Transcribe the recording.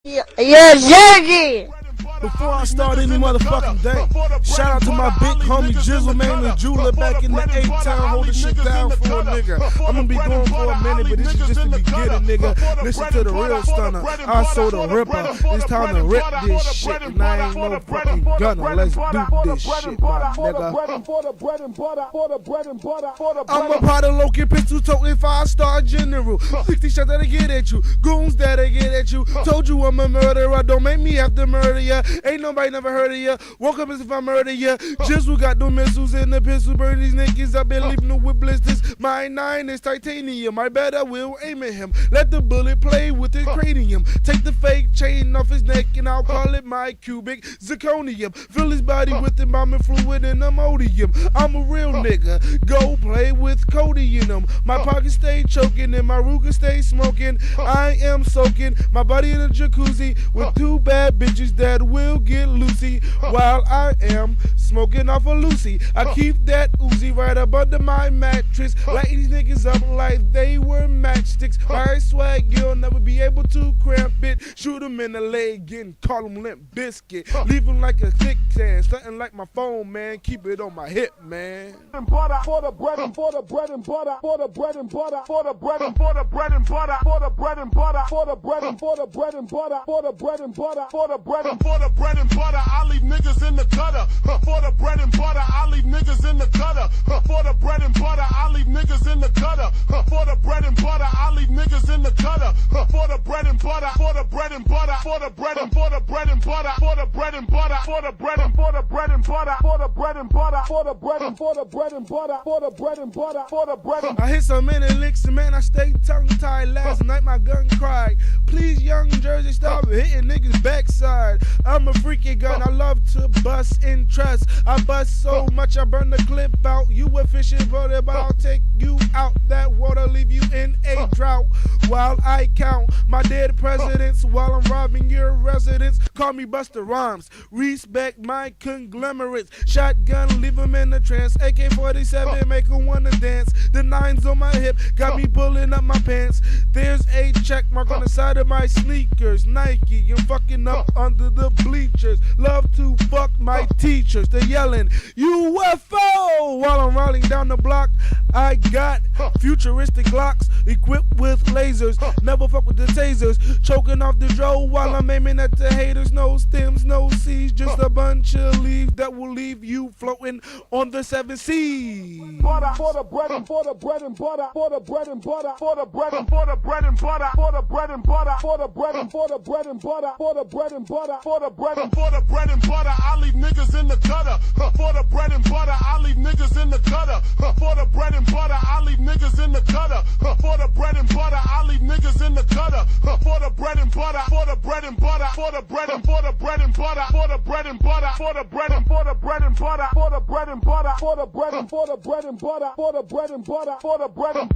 Yeah, Jerzy! Before I start any motherfucking day, shout out to my big homie Jizzle, man, and Jeweler back in the A-Town, holding shit down for a nigga. I'm gonna be going for a minute, but this is just the beginning, nigga. Listen to the real stunner, I saw the ripper. It's time to rip this shit, and I ain't no fucking gunner. Let's do this shit, my nigga. I'm a pot of local pistol toting 5-star general. 60 shots that'll get at you, goons that'll get at you. Told you I'm a murderer, don't make me have to murder ya. Ain't nobody never heard of ya. Woke up as if I murder ya. Jizzle got no missiles in the pistol. Burn these niggas. I been leaving them with blisters. My 9 is titanium. I bet I will aim at him. Let the bullet play with his cranium. Take the fake chain off his neck and I'll call it my cubic zirconium. Fill his body with embalming fluid and Imodium. I'm a real nigga. Go play with Cody in them. My pockets stay choking and my Ruger stay smoking. I am soaking my body in a jacuzzi with 2 bad bitches that will get loosey while I am smoking off a Lucy. I keep that Uzi right up under my mattress, lighting these niggas up like they were matchsticks. My swag, you'll never be able to cramp it. Shoot them in the leg and call them Limp Biscuit. Leave them like a kickstand, something like my phone, man. Keep it on my hip, man. For the bread and for the bread and butter, for the bread and butter, for the bread and for the bread and butter, for the bread and butter, for the bread and for the bread and butter, for the bread and butter, for the bread and for the bread and butter, I leave niggas in the gutter. For the bread and butter, I leave niggas in the gutter. For the bread and butter, I leave niggas in the gutter. For the bread and butter, I leave niggas in the gutter. For the bread and butter, for the bread and butter, for the bread and for the bread and butter, for the bread and butter, for the bread and for the bread and butter, for the bread and butter, for the bread and for the bread and butter, for the bread and butter, for the bread and. I hit so many licks and man, I stay tongue tied. Last night my gun cried. Please, young Jersey, stop hitting niggas backside. I'm a freaky gun, I love to bust in trust. I bust so much I burn the clip out. You a fishing brother, but I'll take you out that water, leave you in a drought. While I count my dead presidents, while I'm robbing your residence. Call me Busta Rhymes, respect my conglomerates. Shotgun, leave them in a trance. AK-47, make them wanna dance. The 9's on my hip, got me pulling up my pants. There's a check mark on the side of my sneakers. Nike, I'm fucking up under the bleachers. Love to fuck my teachers. They're yelling UFO while I'm rolling down the block. I got futuristic Glocks equipped with lasers. Never fuck with the tasers. Choking off the dro while I'm aiming at the haters. No stems, no seeds, just a bunch of leaves that will leave you floating on the 7 seas. For the bread and for the bread and butter, for the bread and butter, for the bread and for the bread and butter, for the bread and butter, for the bread and for the bread and butter, for the bread and butter, for the bread and for the bread and butter, I leave niggas in the gutter. For the bread and butter, I leave niggas in the gutter. For the bread and butter, I leave niggas in the gutter. For the bread and butter, I leave niggas in the gutter. For the bread and butter, for the bread and butter, for the bread and for the bread and butter, for the bread and butter, for the bread and for the bread and butter, for the bread and butter, for the bread and for the bread and butter, for the bread and butter, for the bread and